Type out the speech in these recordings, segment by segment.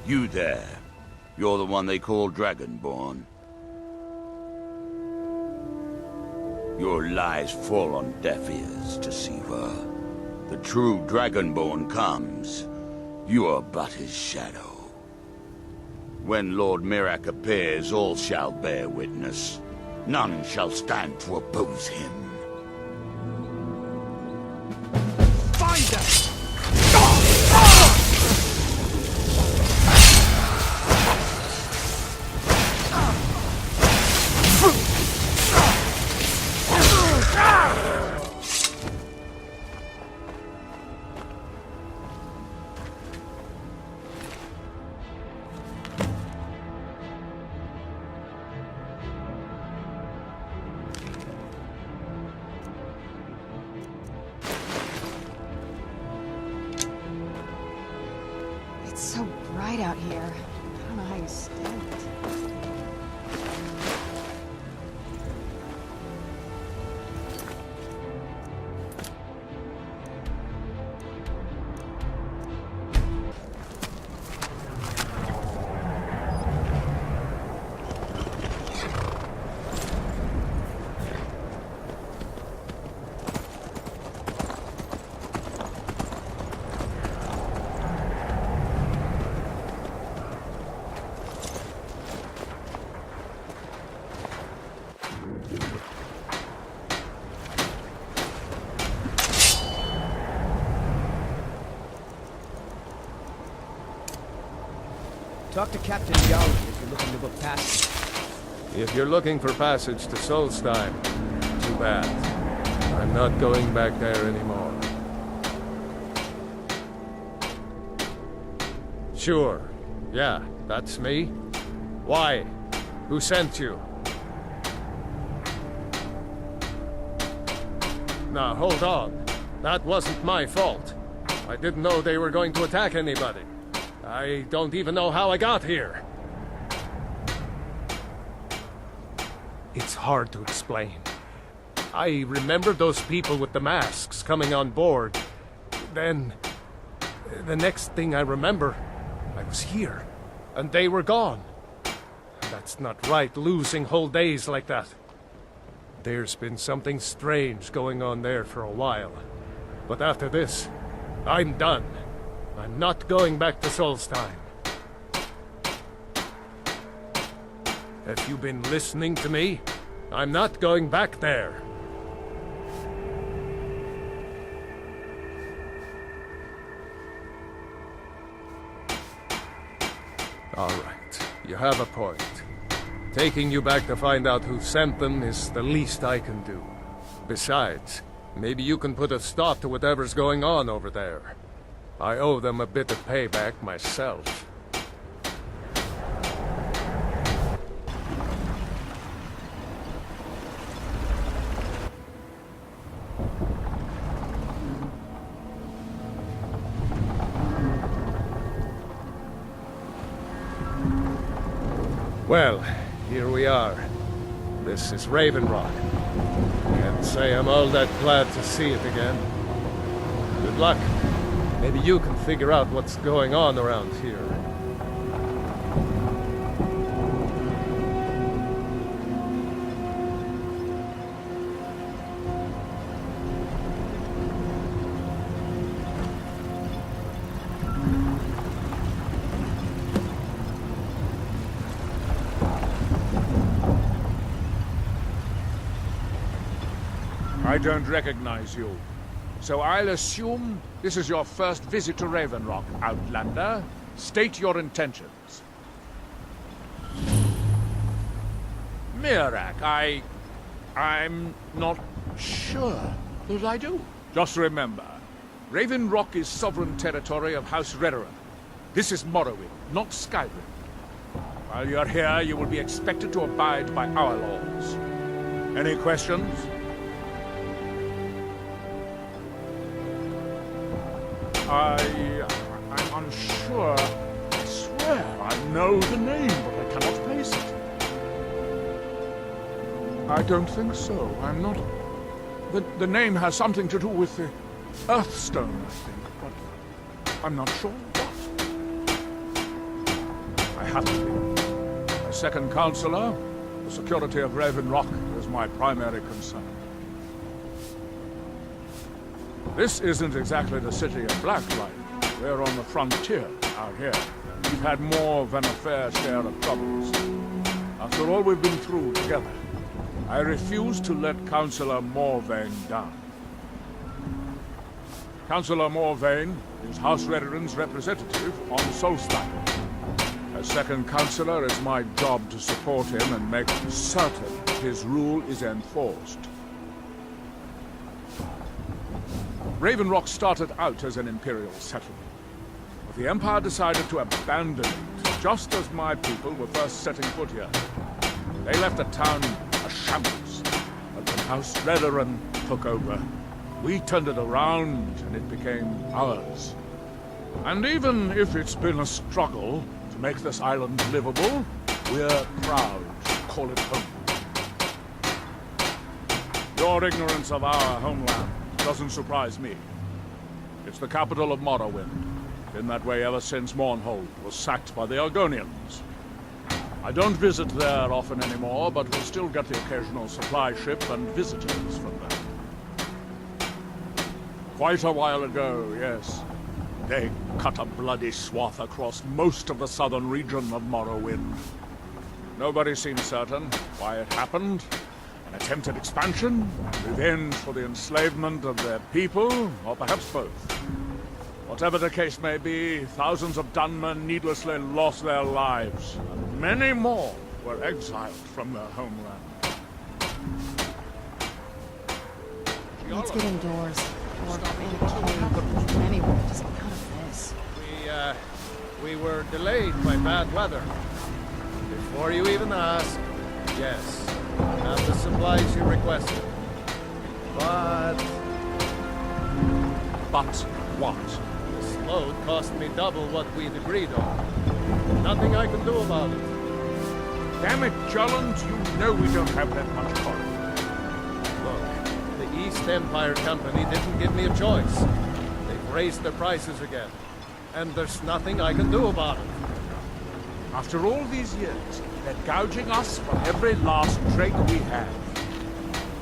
You there. You're the one they call Dragonborn. Your lies fall on deaf ears, Deceiver. The true Dragonborn comes. You are but his shadow. When Lord Mirac appears, all shall bear witness. None shall stand to oppose him. Find them! It's so bright out here. I don't know how you stand it. Talk to Captain Young if you're looking to book passage. If you're looking for passage to Solstheim, too bad. I'm not going back there anymore. Sure. Yeah, that's me. Why? Who sent you? Now, hold on. That wasn't my fault. I didn't know they were going to attack anybody. I don't even know how I got here. It's hard to explain. I remember those people with the masks coming on board. Then, the next thing I remember, I was here, and they were gone. That's not right, losing whole days like that. There's been something strange going on there for a while. But after this, I'm done. I'm not going back to Solstheim. Have you been listening to me? I'm not going back there. All right, you have a point. Taking you back to find out who sent them is the least I can do. Besides, maybe you can put a stop to whatever's going on over there. I owe them a bit of payback myself. Well, here we are. This is Raven Rock. Can't say I'm all that glad to see it again. Good luck. Maybe you can figure out what's going on around here. I don't recognize you. So I'll assume this is your first visit to Raven Rock, Outlander. State your intentions. Mirac, I'm not sure that I do. Just remember, Raven Rock is sovereign territory of House Redoran. This is Morrowind, not Skyrim. While you're here, you will be expected to abide by our laws. Any questions? I'm unsure. I swear I know the name, but I cannot place it. I don't think so. I'm not... The name has something to do with the Earthstone, I think, but I'm not sure what. have to be. As second counselor, the security of Raven Rock is my primary concern. This isn't exactly the city of Blacklight. We're on the frontier out here. We've had more than a fair share of troubles. After all we've been through together, I refuse to let Councillor Morvain down. Councillor Morvain is House Redoran's representative on Solstad. As second councillor, it's my job to support him and make certain his rule is enforced. Raven Rock started out as an imperial settlement, but the Empire decided to abandon it just as my people were first setting foot here. They left the town a shambles, but when House Redoran took over, we turned it around and it became ours. And even if it's been a struggle to make this island livable, we're proud to call it home. Your ignorance of our homeland doesn't surprise me. It's the capital of Morrowind. Been that way ever since Mournhold was sacked by the Argonians. I don't visit there often anymore, but we still get the occasional supply ship and visitors from there. Quite a while ago, yes. They cut a bloody swath across most of the southern region of Morrowind. Nobody seems certain why it happened. An attempted expansion, revenge for the enslavement of their people, or perhaps both. Whatever the case may be, thousands of Dunmen needlessly lost their lives, and many more were exiled from their homeland. Let's get indoors. Or in a cave. Anywhere, just out of this. We were delayed by bad weather. Before you even ask, yes, I have the supplies you requested. But What? this load cost me double what we'd agreed on. Nothing I can do about it. Damn it, Jolland, you know we don't have that much coin. Look, the East Empire Company didn't give me a choice. They've raised their prices again. And there's nothing I can do about it. After all these years, they're gouging us for every last drake we have.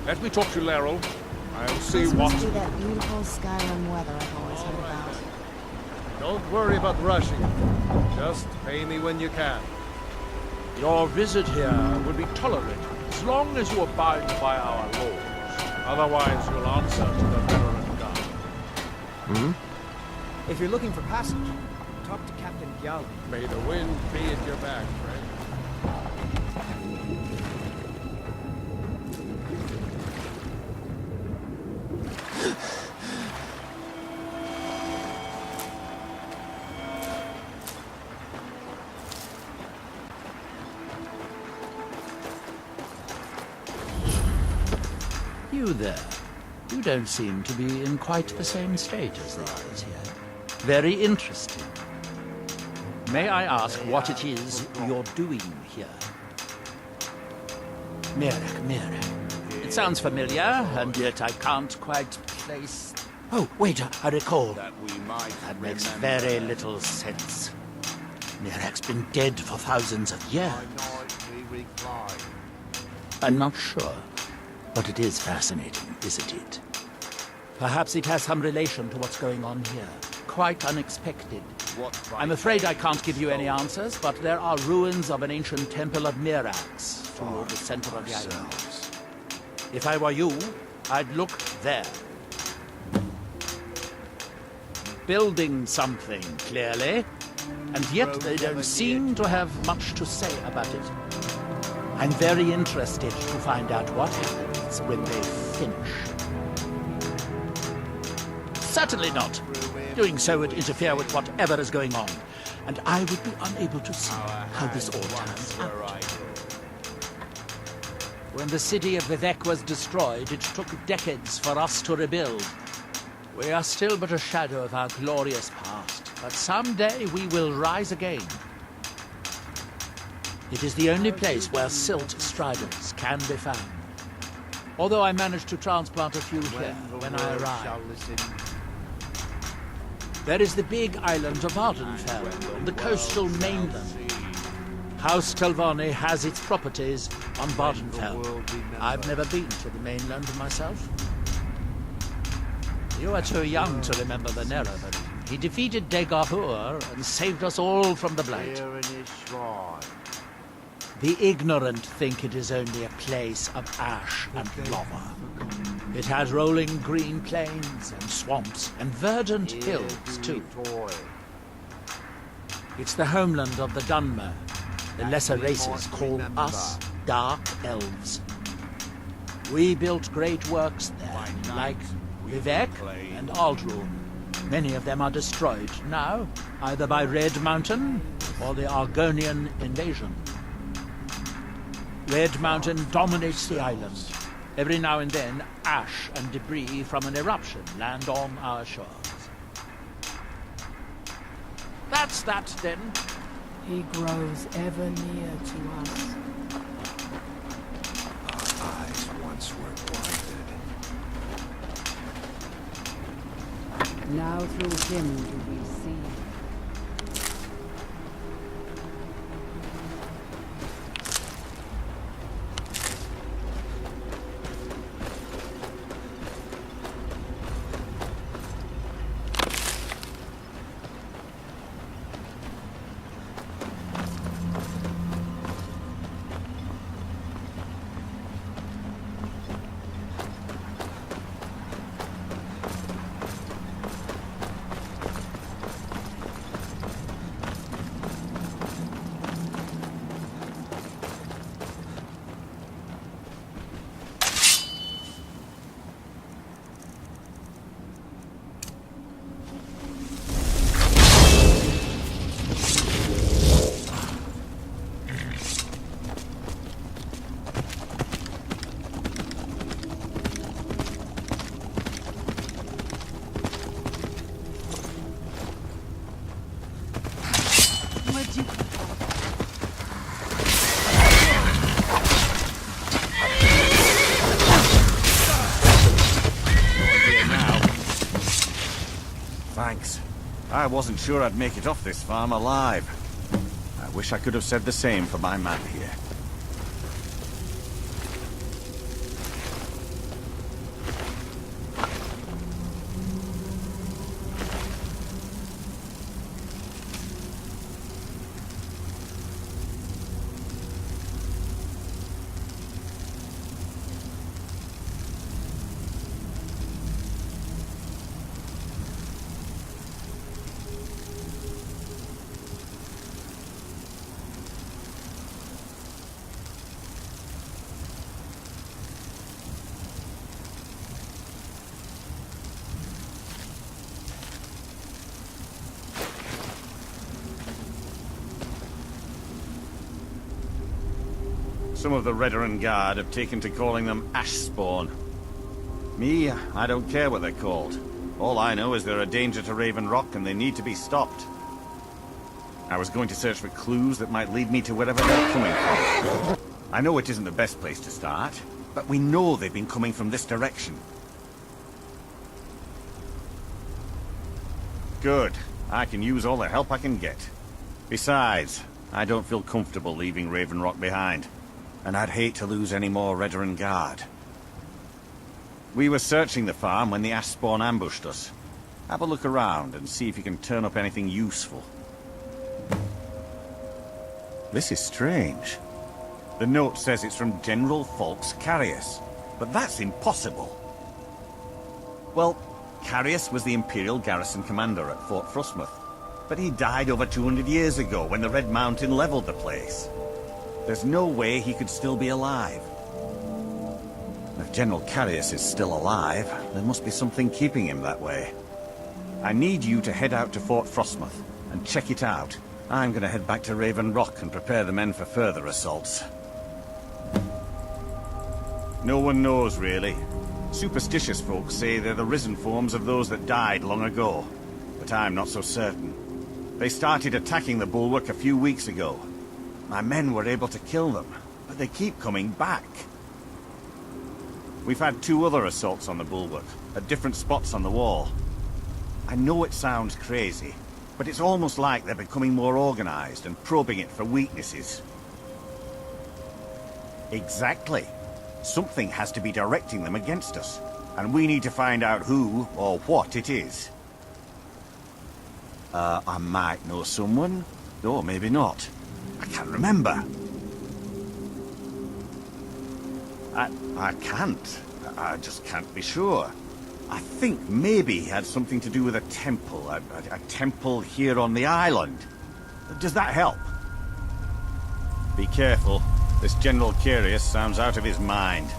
Let me talk to Laeral. I'll see This what... must be that beautiful Skyrim weather I've always heard about. Don't worry about rushing it. Just pay me when you can. Your visit here will be tolerated as long as you abide by our laws. Otherwise, you'll answer to the veteran guard. If you're looking for passage, talk to Captain Gyal. May the wind be at your back, friend. You there. You don't seem to be in quite the same state as the others here. Very interesting. May I ask what it is you're doing here? Mirek. It sounds familiar, and yet I can't quite place... Oh, wait, I recall. That makes very little sense. Mirek's been dead for thousands of years. I'm not sure, but it is fascinating, isn't it? Perhaps it has some relation to what's going on here. Quite unexpected. I'm afraid I can't give you any answers, but there are ruins of an ancient temple of Mirax toward the center of the island. If I were you, I'd look there. Building something, clearly, and yet they don't seem to have much to say about it. I'm very interested to find out what happens when they finish. Certainly not. Doing so would interfere with whatever is going on, and I would be unable to see how this all turns out. When the city of Vivek was destroyed, it took decades for us to rebuild. We are still but a shadow of our glorious past, but someday we will rise again. It is the only place where silt striders can be found. Although I managed to transplant a few here when I arrived. There is the big island of Ardenfell, the coastal mainland. House Telvanni has its properties on Bardenfell. I've never been to the mainland myself. You are too young to remember the Nerevan. He defeated Degahur and saved us all from the Blight. The ignorant think it is only a place of ash and lava. It has rolling green plains and swamps and verdant hills too. It's the homeland of the Dunmer. The lesser races call us Dark Elves. We built great works there, like Vivek and Aldrun. Many of them are destroyed now, either by Red Mountain or the Argonian invasion. Red Mountain dominates the island. Every now and then, ash and debris from an eruption land on our shores. That's that, then. He grows ever near to us. Our eyes once were blinded. Now through him do we see. Thanks. I wasn't sure I'd make it off this farm alive. I wish I could have said the same for my man here. Some of the Redoran Guard have taken to calling them Ashspawn. Me, I don't care what they're called. All I know is they're a danger to Raven Rock and they need to be stopped. I was going to search for clues that might lead me to wherever they're coming from. I know it isn't the best place to start, but we know they've been coming from this direction. Good. I can use all the help I can get. Besides, I don't feel comfortable leaving Raven Rock behind. And I'd hate to lose any more Redoran Guard. We were searching the farm when the Ashspawn ambushed us. Have a look around and see if you can turn up anything useful. This is strange. The note says it's from General Falks Carius, but that's impossible. Well, Carius was the Imperial garrison commander at Fort Frostmoth, but he died over 200 years ago when the Red Mountain leveled the place. There's no way he could still be alive. If General Carius is still alive, there must be something keeping him that way. I need you to head out to Fort Frostmoth and check it out. I'm gonna head back to Raven Rock and prepare the men for further assaults. No one knows, really. Superstitious folks say they're the risen forms of those that died long ago, but I'm not so certain. They started attacking the bulwark a few weeks ago. My men were able to kill them, but they keep coming back. We've had 2 other assaults on the bulwark, at different spots on the wall. I know it sounds crazy, but it's almost like they're becoming more organized and probing it for weaknesses. Exactly. Something has to be directing them against us, and we need to find out who or what it is. I might know someone, or maybe not. I can't remember. I can't. I just can't be sure. I think maybe he had something to do with a temple. A temple here on the island. Does that help? Be careful. This General Curious sounds out of his mind.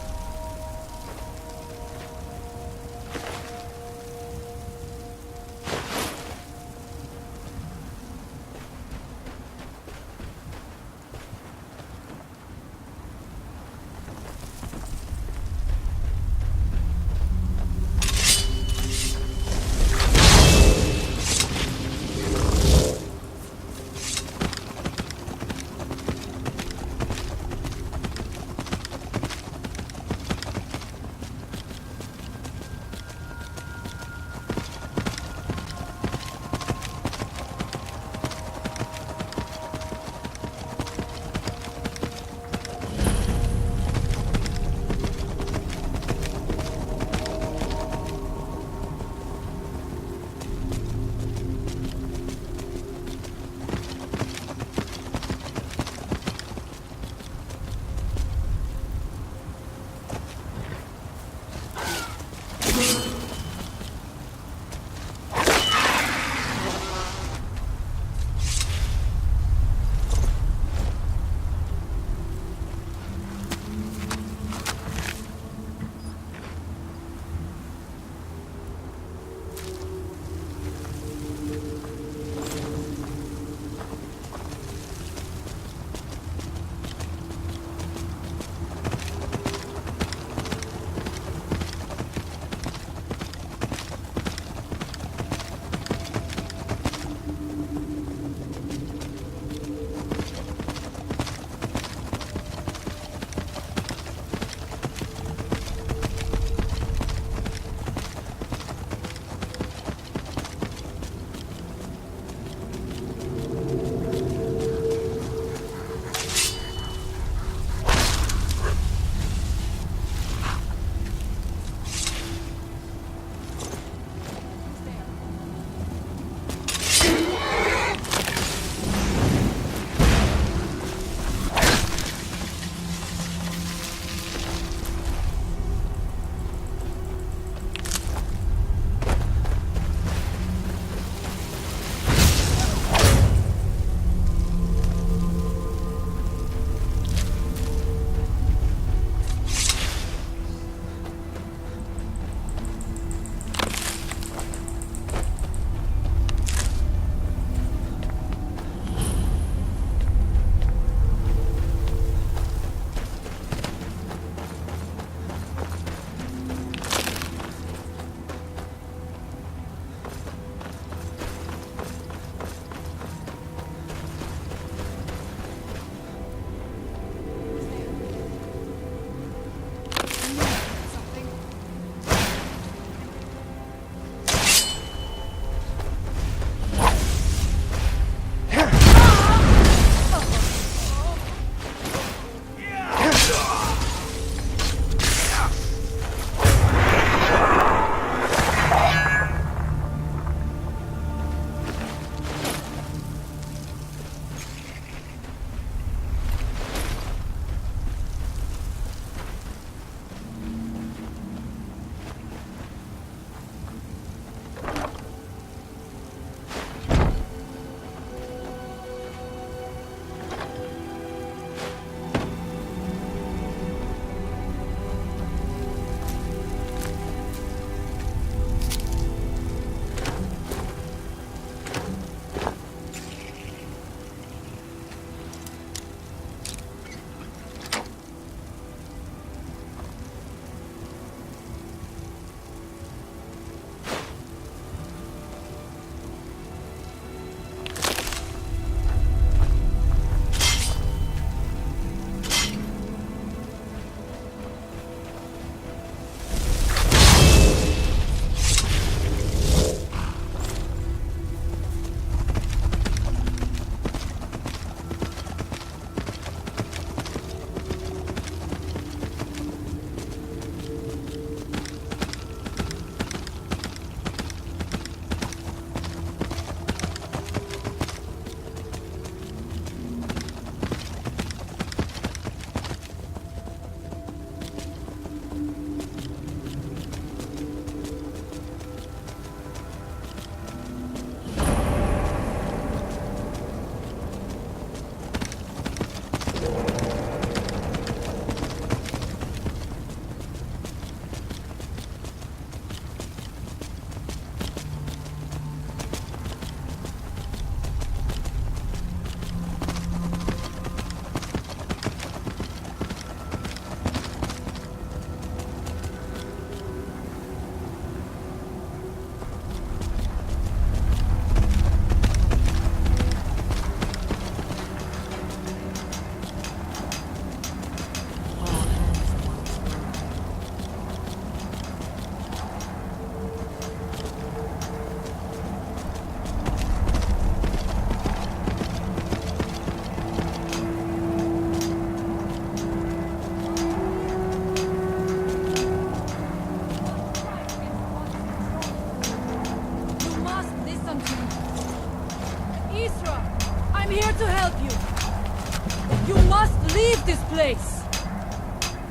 I'm here to help you. You must leave this place.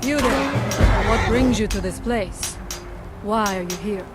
You there. What brings you to this place? Why are you here?